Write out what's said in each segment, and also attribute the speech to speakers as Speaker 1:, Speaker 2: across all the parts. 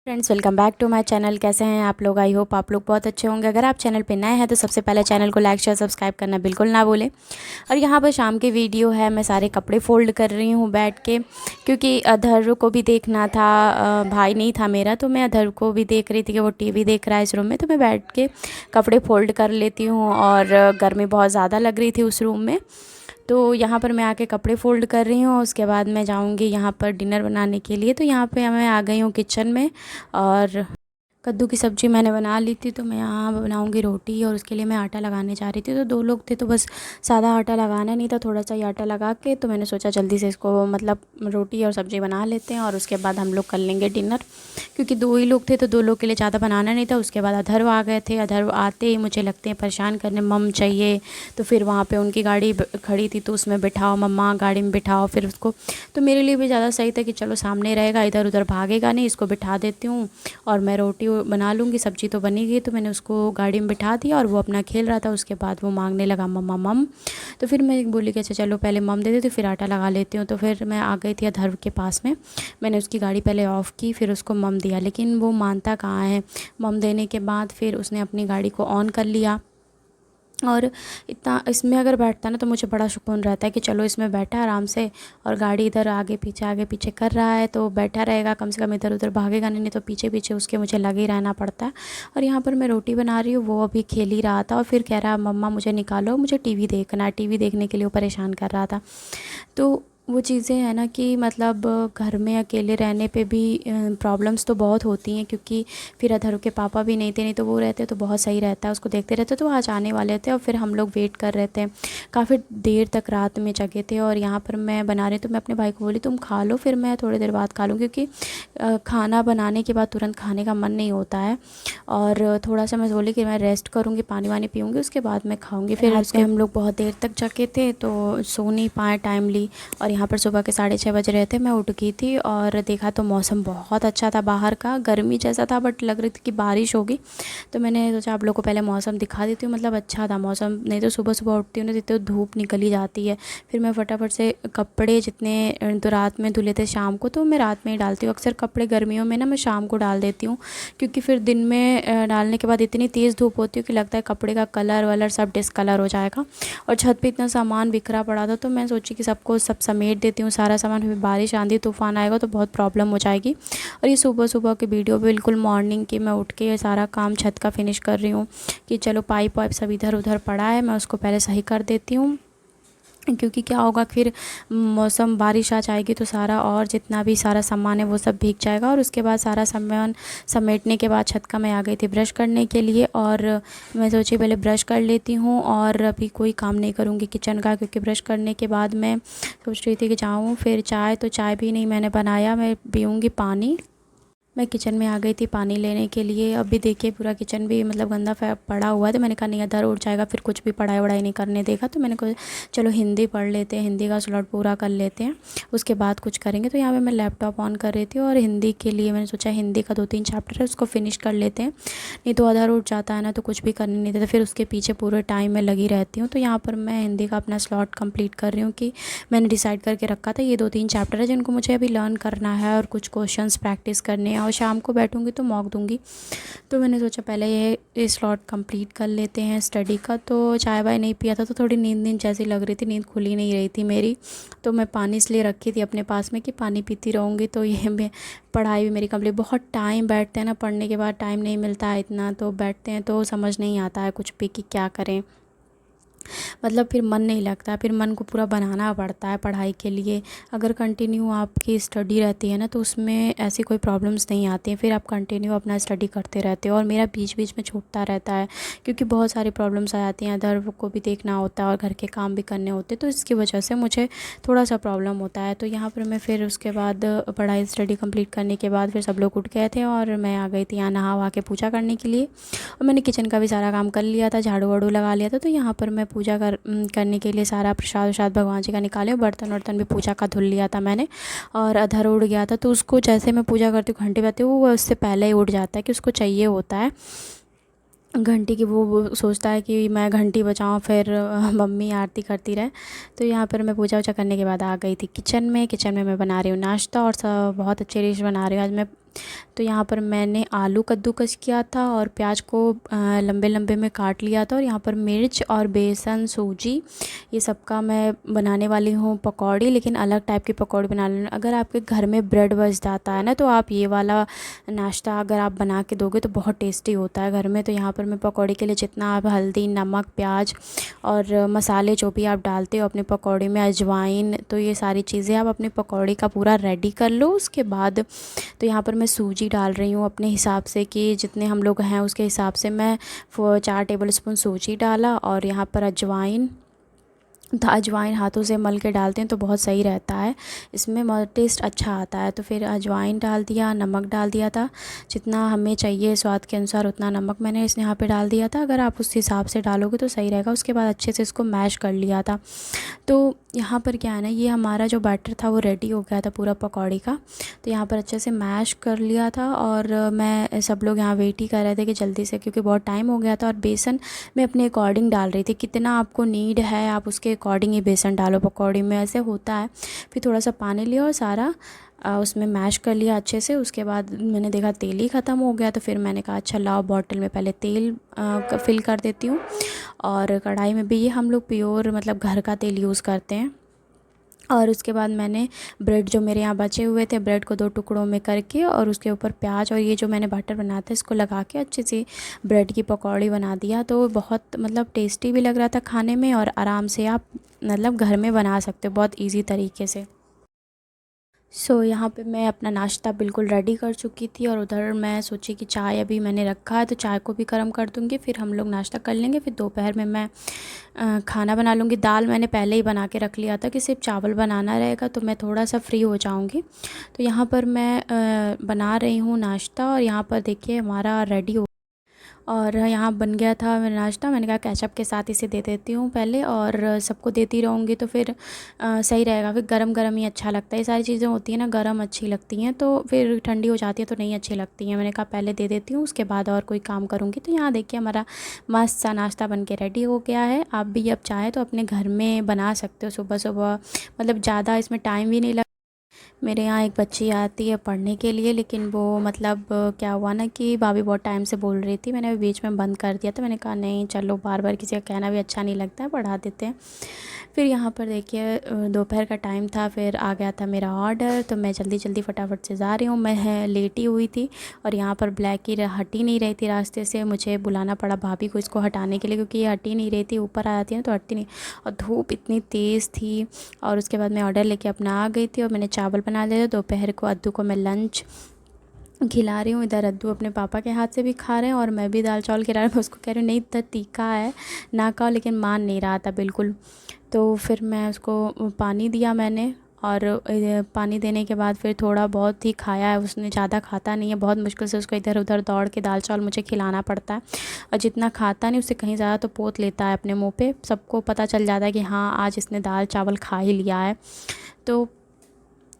Speaker 1: Friends, welcome back to my channel. कैसे हैं आप लोग? आई होप आप लोग बहुत अच्छे होंगे। अगर आप चैनल पे नए हैं तो सबसे पहले चैनल को लाइक शेयर सब्सक्राइब करना बिल्कुल ना भूलें। और यहाँ पर शाम की वीडियो है, मैं सारे कपड़े फ़ोल्ड कर रही हूँ बैठ के, क्योंकि अधर को भी देखना था। भाई नहीं था मेरा, तो मैं अधर को भी देख रही थी कि वो टीवी देख रहा है इस रूम में, तो मैं बैठ के कपड़े फ़ोल्ड कर लेती हूँ। और गर्मी बहुत ज़्यादा लग रही थी उस रूम में, तो यहाँ पर मैं आके कपड़े फ़ोल्ड कर रही हूँ। उसके बाद मैं जाऊँगी यहाँ पर डिनर बनाने के लिए। तो यहाँ पे मैं आ गई हूँ किचन में, और कद्दू की सब्ज़ी मैंने बना ली थी। तो मैं यहाँ बनाऊँगी रोटी, और उसके लिए मैं आटा लगाने जा रही थी। तो 2 लोग थे, तो बस सादा आटा लगाना नहीं था, थोड़ा सा ही आटा लगा के तो मैंने सोचा जल्दी से इसको मतलब रोटी और सब्ज़ी बना लेते हैं, और उसके बाद हम लोग कर लेंगे डिनर। क्योंकि 2 ही लोग थे, तो 2 लोग के लिए ज़्यादा बनाना नहीं था। उसके बाद अधर्व आ गए थे। अधर्व आते ही मुझे लगते हैं परेशान करने, मम चाहिए। तो फिर वहाँ पे उनकी गाड़ी खड़ी थी, तो उसमें बिठाओ मम्मा, गाड़ी में बिठाओ फिर उसको। तो मेरे लिए भी ज़्यादा सही था कि चलो सामने रहेगा, इधर उधर भागेगा नहीं, इसको बिठा देती हूँ और मैं रोटी बना लूँगी। सब्ज़ी तो बनी गई, तो मैंने उसको गाड़ी में बिठा दिया और वो अपना खेल रहा था। उसके बाद वो मांगने लगा मम्मा मम। तो फिर मैं बोली कि अच्छा चलो पहले मम दे देती हूँ, फिर आटा लगा लेती हूँ। तो फिर मैं आ गई थी अधर्व के पास में। मैंने उसकी गाड़ी पहले ऑफ़ की, फिर उसको मम दिया, लेकिन वो मानता कहाँ है। मम देने के बाद फिर उसने अपनी गाड़ी को ऑन कर लिया। और इतना इसमें अगर बैठता ना, तो मुझे बड़ा सुकून रहता है कि चलो इसमें बैठा आराम से, और गाड़ी इधर आगे पीछे कर रहा है तो बैठा रहेगा, कम से कम इधर उधर भागेगा नहीं तो पीछे पीछे उसके मुझे लगे ही रहना पड़ता है। और यहाँ पर मैं रोटी बना रही हूँ, वो अभी खेल ही रहा था, और फिर कह रहा मम्मा मुझे निकालो, मुझे टीवी देखना है। टीवी देखने के लिए वो परेशान कर रहा था। तो वो चीज़ें हैं ना कि मतलब घर में अकेले रहने पे भी प्रॉब्लम्स तो बहुत होती हैं, क्योंकि फिर अधर के पापा भी नहीं थे, नहीं तो वो रहते तो बहुत सही रहता है, उसको देखते रहते। तो आज आने वाले थे और फिर हम लोग वेट कर रहे थे, काफ़ी देर तक रात में जगे थे। और यहाँ पर मैं बना रही, तो मैं अपने भाई को बोली तुम खा लो, फिर मैं थोड़ी देर बाद खा लूँ, क्योंकि खाना बनाने के बाद तुरंत खाने का मन नहीं होता है। और थोड़ा सा मैं बोली कि मैं रेस्ट करूँगी, पानी वानी पीऊँगी, उसके बाद मैं खाऊँगी। फिर रात में हम लोग बहुत देर तक जगे थे, तो सो नहीं पाए टाइमली। और यहाँ पर सुबह के 6:30 बज रहे थे, मैं उठ गई थी और देखा तो मौसम बहुत अच्छा था बाहर का, गर्मी जैसा था बट लग रही थी कि बारिश होगी। तो मैंने सोचा आप लोग को पहले मौसम दिखा देती हूँ, मतलब अच्छा था मौसम। नहीं तो सुबह सुबह उठती हूँ ना, तो धूप निकल ही जाती है। फिर मैं फटाफट से कपड़े जितने तो रात में धुले थे शाम को, तो मैं रात में ही डालती हूँ। अक्सर कपड़े गर्मियों में ना मैं शाम को डाल देती हूँ, क्योंकि फिर दिन में डालने के बाद इतनी तेज़ धूप होती है कि लगता है कपड़े का कलर वलर सब डिसकलर हो जाएगा। और छत पे इतना सामान बिखरा पड़ा था, तो मैं सोची कि सबको सब समेट देती हूँ सारा सामान, फिर बारिश आंधी तूफान आएगा तो बहुत प्रॉब्लम हो जाएगी। और ये सुबह सुबह की वीडियो बिल्कुल मॉर्निंग की, मैं उठ के ये सारा काम छत का फिनिश कर रही हूँ कि चलो पाइप वाइप सब इधर उधर पड़ा है, मैं उसको पहले सही कर देती हूँ। क्योंकि क्या होगा, फिर मौसम बारिश आ जाएगी तो सारा और जितना भी सारा सामान है वो सब भीग जाएगा। और उसके बाद सारा सामान समेटने के बाद छत का मैं आ गई थी ब्रश करने के लिए, और मैं सोची पहले ब्रश कर लेती हूँ और अभी कोई काम नहीं करूँगी किचन का, क्योंकि ब्रश करने के बाद मैं सोच रही थी कि जाऊँ फिर चाय, तो चाय भी नहीं मैंने बनाया, मैं पीऊँगी पानी। मैं किचन में आ गई थी पानी लेने के लिए। अभी देखिए पूरा किचन भी मतलब गंदा पड़ा हुआ है, तो मैंने कहा नहीं अधर उड़ जाएगा, फिर कुछ भी पढ़ाई वढ़ाई नहीं करने देगा। तो मैंने कहा चलो हिंदी पढ़ लेते हैं, हिंदी का स्लॉट पूरा कर लेते हैं, उसके बाद कुछ करेंगे। तो यहाँ पे मैं लैपटॉप ऑन कर रही थी, और हिंदी के लिए मैंने सोचा हिंदी का 2-3 चैप्टर है उसको फिनिश कर लेते हैं, नहीं तो अधर उड़ जाता है ना, तो कुछ भी करने नहीं देता, फिर उसके पीछे पूरे टाइम में लगी रहती हूँ। तो यहाँ पर मैं हिंदी का अपना स्लॉट कंप्लीट कर रही हूँ, कि मैंने डिसाइड करके रखा था ये 2-3 चैप्टर है जिनको मुझे अभी लर्न करना है, और कुछ क्वेश्चंस प्रैक्टिस करने हैं, और शाम को बैठूँगी तो मॉक दूँगी। तो मैंने सोचा पहले ये स्लॉट कंप्लीट कर लेते हैं स्टडी का। तो चाय वाय नहीं पिया था, तो थोड़ी नींद नींद जैसी लग रही थी, नींद खुल ही नहीं रही थी मेरी। तो मैं पानी इसलिए रखी थी अपने पास में कि पानी पीती रहूँगी, तो ये मैं पढ़ाई भी मेरी कंप्लीट। बहुत टाइम बैठते हैं ना पढ़ने के बाद, टाइम नहीं मिलता है इतना, तो बैठते हैं तो समझ नहीं आता है कुछ भी कि क्या करें, मतलब फिर मन नहीं लगता, फिर मन को पूरा बनाना पड़ता है पढ़ाई के लिए। अगर कंटिन्यू आपकी स्टडी रहती है ना, तो उसमें ऐसी कोई प्रॉब्लम्स नहीं आती हैं, फिर आप कंटिन्यू अपना स्टडी करते रहते हो। और मेरा बीच बीच में छूटता रहता है, क्योंकि बहुत सारी प्रॉब्लम्स आ जाती हैं, अदर को भी देखना होता है और घर के काम भी करने होते हैं, तो इसकी वजह से मुझे थोड़ा सा प्रॉब्लम होता है। तो यहाँ पर मैं फिर उसके बाद पढ़ाई स्टडी कंप्लीट करने के बाद फिर सब लोग उठ गए थे, और मैं आ गई थी यहाँ नहा वहा के पूजा करने के लिए। और मैंने किचन का भी सारा काम कर लिया था, झाड़ू वाड़ू लगा लिया था। तो यहाँ पर मैं पूजा करने के लिए सारा प्रसाद वसाद भगवान जी का निकाले, और बर्तन वर्तन भी पूजा का धुल लिया था मैंने। और अधर उड़ गया था, तो उसको जैसे मैं पूजा करती हूँ घंटी बजती हूँ, वो उससे पहले ही उठ जाता है कि उसको चाहिए होता है घंटी की। वो सोचता है कि मैं घंटी बजाऊँ, फिर मम्मी आरती करती रहे। तो यहाँ पर मैं पूजा वूजा करने के बाद आ गई थी किचन में। किचन में मैं बना रही हूँ नाश्ता, और सब बहुत अच्छी डिश बना रही हूँ आज मैं। तो यहाँ पर मैंने आलू कद्दूकस किया था और प्याज को लंबे लंबे में काट लिया था। और यहाँ पर मिर्च और बेसन, सूजी, ये सब का मैं बनाने वाली हूँ पकौड़ी, लेकिन अलग टाइप की पकौड़ी बना लेना। अगर आपके घर में ब्रेड बच जाता है ना, तो आप ये वाला नाश्ता अगर आप बना के दोगे तो बहुत टेस्टी होता है घर में। तो यहाँ पर मैं पकौड़ी के लिए जितना आप हल्दी, नमक, प्याज और मसाले जो भी आप डालते हो अपने पकौड़ी में, अजवाइन, तो ये सारी चीज़ें आप अपनी पकौड़ी का पूरा रेडी कर लो। उसके बाद तो यहाँ पर मैं सूजी डाल रही हूँ अपने हिसाब से, कि जितने हम लोग हैं उसके हिसाब से मैं 4 टेबलस्पून सूजी डाला। और यहाँ पर अजवाइन, तो अजवाइन हाथों से मल के डालते हैं तो बहुत सही रहता है, इसमें टेस्ट अच्छा आता है। तो फिर अजवाइन डाल दिया, नमक डाल दिया था, जितना हमें चाहिए स्वाद के अनुसार उतना नमक मैंने इस यहाँ पे डाल दिया था। अगर आप उस हिसाब से डालोगे तो सही रहेगा। उसके बाद अच्छे से इसको मैश कर लिया था। तो यहाँ पर क्या है ना, ये हमारा जो बैटर था वो रेडी हो गया था पूरा पकौड़ी का। तो यहाँ पर अच्छे से मैश कर लिया था। और मैं, सब लोग यहाँ वेट ही कर रहे थे कि जल्दी से, क्योंकि बहुत टाइम हो गया था। और बेसन मैं अपने अकॉर्डिंग डाल रही थी, कितना आपको नीड है आप उसके अकॉर्डिंग ही बेसन डालो पकौड़ी में, ऐसे होता है। फिर थोड़ा सा पानी लिया और सारा उसमें मैश कर लिया अच्छे से। उसके बाद मैंने देखा तेल ही ख़त्म हो गया, तो फिर मैंने कहा अच्छा लाओ बॉटल में पहले तेल फिल कर देती हूँ। और कढ़ाई में भी ये हम लोग प्योर मतलब घर का तेल यूज़ करते हैं। और उसके बाद मैंने ब्रेड जो मेरे यहाँ बचे हुए थे, ब्रेड को 2 टुकड़ों में करके और उसके ऊपर प्याज और ये जो मैंने बटर बनाया था इसको लगा के अच्छे से ब्रेड की पकौड़ी बना दिया। तो बहुत मतलब टेस्टी भी लग रहा था खाने में, और आराम से आप मतलब घर में बना सकते हो बहुत इजी तरीके से। यहाँ पे मैं अपना नाश्ता बिल्कुल रेडी कर चुकी थी। और उधर मैं सोची कि चाय अभी मैंने रखा है तो चाय को भी गर्म कर दूँगी, फिर हम लोग नाश्ता कर लेंगे। फिर दोपहर में मैं खाना बना लूँगी। दाल मैंने पहले ही बना के रख लिया था कि सिर्फ चावल बनाना रहेगा, तो मैं थोड़ा सा फ्री हो जाऊँगी। तो यहाँ पर मैं बना रही हूँ नाश्ता। और यहाँ पर देखिए हमारा रेडी हो, और यहाँ बन गया था मेरा नाश्ता। मैंने कहा केचप के साथ इसे दे देती हूँ पहले, और सबको देती रहूँगी तो फिर सही रहेगा। फिर गरम गरम ही अच्छा लगता है, ये सारी चीज़ें होती हैं ना गरम अच्छी लगती हैं, तो फिर ठंडी हो जाती है तो नहीं अच्छी लगती हैं। मैंने कहा पहले दे देती हूँ, उसके बाद और कोई काम करूँगी। तो यहाँ देखिए हमारा मस्त सा नाश्ता बन के रेडी हो गया है। आप भी अब चाहें तो अपने घर में बना सकते हो सुबह सुबह, मतलब ज़्यादा इसमें टाइम भी नहीं लगता। मेरे यहाँ एक बच्ची आती है पढ़ने के लिए, लेकिन वो मतलब क्या हुआ ना कि भाभी बहुत टाइम से बोल रही थी, मैंने बीच में बंद कर दिया। तो मैंने कहा नहीं चलो, बार बार किसी का कहना भी अच्छा नहीं लगता है, पढ़ा देते हैं। फिर यहाँ पर देखिए दोपहर का टाइम था, फिर आ गया था मेरा ऑर्डर। तो मैं जल्दी जल्दी फटाफट से जा रही हूँ। मैं लेटी हुई थी और यहाँ पर ब्लैक की हट ही नहीं रही थी रास्ते से। मुझे बुलाना पड़ा भाभी को इसको हटाने के लिए, क्योंकि ये हट ही नहीं रही थी, ऊपर आ जाती है ना तो हटती नहीं। और धूप इतनी तेज़ थी। और उसके बाद मैं ऑर्डर लेके अपना आ गई थी, और मैंने चावल बना लिए थे। दोपहर को अद्दू को मैं लंच खिला रही हूँ। इधर अद्दू अपने पापा के हाथ से भी खा रहे हैं, और मैं भी दाल चावल खिला रही हूँ। मैं उसको कह रही हूँ नहीं इतना तीखा है ना खाओ, लेकिन मान नहीं रहा था बिल्कुल। तो फिर मैं उसको पानी दिया मैंने, और पानी देने के बाद फिर थोड़ा बहुत ही खाया है उसने, ज़्यादा खाता नहीं है। बहुत मुश्किल से उसको इधर उधर दौड़ के दाल चावल मुझे खिलाना पड़ता है। और जितना खाता नहीं उससे कहीं ज़्यादा तो पोत लेता है अपने मुँह पे। सबको पता चल जाता है कि हाँ आज इसने दाल चावल खा ही लिया है। तो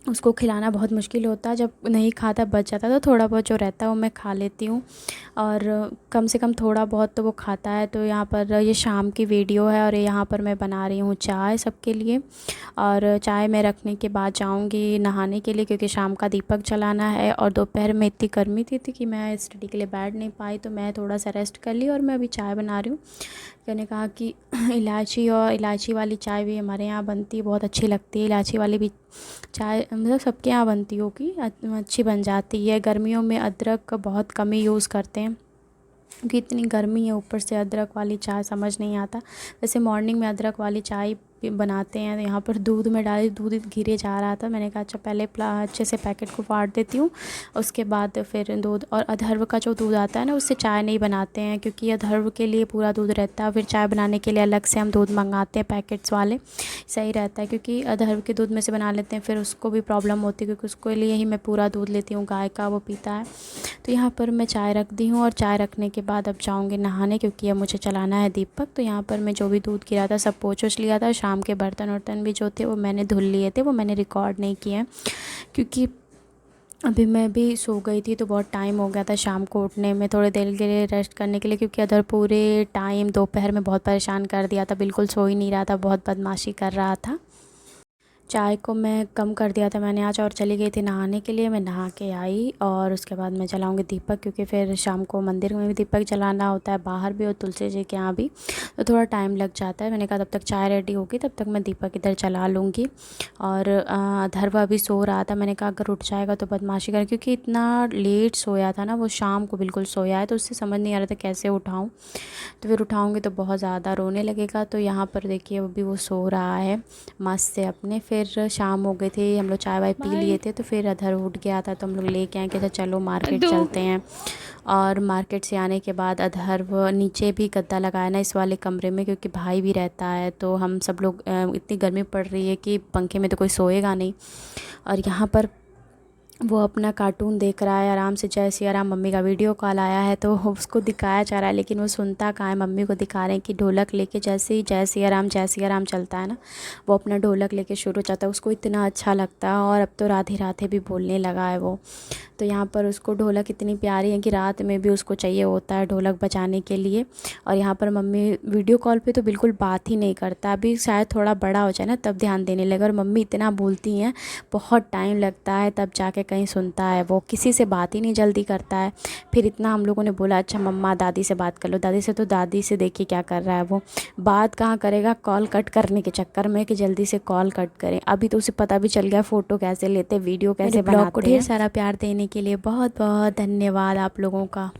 Speaker 1: उसको खिलाना बहुत मुश्किल होता है। जब नहीं खाता बच जाता है तो थोड़ा बहुत जो रहता है वो मैं खा लेती हूँ, और कम से कम थोड़ा बहुत तो वो खाता है। तो यहाँ पर ये शाम की वीडियो है, और यहाँ पर मैं बना रही हूँ चाय सबके लिए। और चाय मैं रखने के बाद जाऊँगी नहाने के लिए, क्योंकि शाम का दीपक जलाना है। और दोपहर में इतनी गर्मी थी कि मैं स्टडी के लिए बैठ नहीं पाई, तो मैं थोड़ा सा रेस्ट कर ली। और मैं अभी चाय बना रही हूँ। मैंने कहा कि इलायची और इलायची वाली चाय भी हमारे यहाँ बनती है, बहुत अच्छी लगती है। इलायची वाली भी चाय मतलब सबके यहाँ बनती होगी, अच्छी बन जाती है। गर्मियों में अदरक का बहुत कम ही यूज़ करते हैं, क्योंकि इतनी गर्मी है, ऊपर से अदरक वाली चाय समझ नहीं आता। वैसे मॉर्निंग में अदरक वाली चाय भी बनाते हैं। तो यहाँ पर दूध में डाली, दूध गिरे जा रहा था। मैंने कहा अच्छा पहले अच्छे से पैकेट को फाड़ देती हूँ, उसके बाद फिर दूध। और अधर्व का जो दूध आता है ना उससे चाय नहीं बनाते हैं, क्योंकि अधर्व के लिए पूरा दूध रहता है। फिर चाय बनाने के लिए अलग से हम दूध मंगाते हैं पैकेट्स वाले, सही रहता है। क्योंकि अधर्व के दूध में से बना लेते हैं, फिर उसको भी प्रॉब्लम होती है, क्योंकि उसके लिए ही मैं पूरा दूध लेती हूँ गाय का, वो पीता है। तो यहाँ पर मैं चाय रख दी हूँ, और चाय रखने के बाद अब जाऊँगी नहाने, क्योंकि अब मुझे चलाना है दीपक। तो यहाँ पर मैं जो भी दूध गिरा था सब पोंछ ओछ लिया था। शाम के बर्तन वर्तन भी जो थे वो मैंने धुल लिए थे, वो मैंने रिकॉर्ड नहीं किए, क्योंकि अभी मैं भी सो गई थी तो बहुत टाइम हो गया था शाम को उठने में, थोड़ी देर के लिए रेस्ट करने के लिए। क्योंकि अदर पूरे टाइम दोपहर में बहुत परेशान कर दिया था, बिल्कुल सो ही नहीं रहा था, बहुत बदमाशी कर रहा था। चाय को मैं कम कर दिया था मैंने आज, और चली गई थी नहाने के लिए। मैं नहा के आई और उसके बाद मैं जलाऊंगी दीपक, क्योंकि फिर शाम को मंदिर में भी दीपक जलाना होता है, बाहर भी और तुलसी जी के यहाँ भी, तो थोड़ा टाइम लग जाता है। मैंने कहा तब तक चाय रेडी होगी, तब तक मैं दीपक इधर जला लूँगी। और अधर्वा भी सो रहा था। मैंने कहा अगर उठ जाएगा तो बदमाशी कर, क्योंकि इतना लेट सोया था ना वो, शाम को बिल्कुल सोया है, तो उससे समझ नहीं आ रहा था कैसे उठाऊँ। तो फिर उठाऊँगी तो बहुत ज़्यादा रोने लगेगा। तो यहाँ पर देखिए अभी वो सो रहा है मस्त से अपने। फिर शाम हो गई थी, हम लोग चाय वाय पी लिए थे, तो फिर अधर उठ गया था, तो हम लोग लेके आए कि चलो मार्केट चलते हैं। और मार्केट से आने के बाद अधर वो नीचे भी गद्दा लगाया ना इस वाले कमरे में, क्योंकि भाई भी रहता है, तो हम सब लोग इतनी गर्मी पड़ रही है कि पंखे में तो कोई सोएगा नहीं। और यहाँ पर वो अपना कार्टून देख रहा है आराम से, जय सिया राम। मम्मी का वीडियो कॉल आया है तो उसको दिखाया जा रहा है, लेकिन वो सुनता कहाँ है। मम्मी को दिखा रहे हैं कि ढोलक लेके, जैसे ही जय सिया राम चलता है ना, वो अपना ढोलक लेके शुरू हो जाता है। उसको इतना अच्छा लगता है, और अब तो राधे राधे भी बोलने लगा है वो। तो यहाँ पर उसको ढोलक इतनी प्यारी है कि रात में भी उसको चाहिए होता है ढोलक बजाने के लिए। और यहाँ पर मम्मी वीडियो कॉल पे तो बिल्कुल बात ही नहीं करता, अभी शायद थोड़ा बड़ा हो जाए ना तब ध्यान देने लगे। और मम्मी इतना बोलती हैं, बहुत टाइम लगता है तब जाके कहीं सुनता है। वो किसी से बात ही नहीं जल्दी करता है। फिर इतना हम लोगों ने बोला अच्छा मम्मा दादी से बात कर लो, दादी से, तो दादी से देखिए क्या कर रहा है वो, बात कहाँ करेगा, कॉल कट करने के चक्कर में कि जल्दी से कॉल कट करें। अभी तो उसे पता भी चल गया फ़ोटो कैसे लेते, वीडियो कैसे बनाते हैं। ब्लॉग को ढेर सारा प्यार देने के लिए बहुत बहुत धन्यवाद आप लोगों का।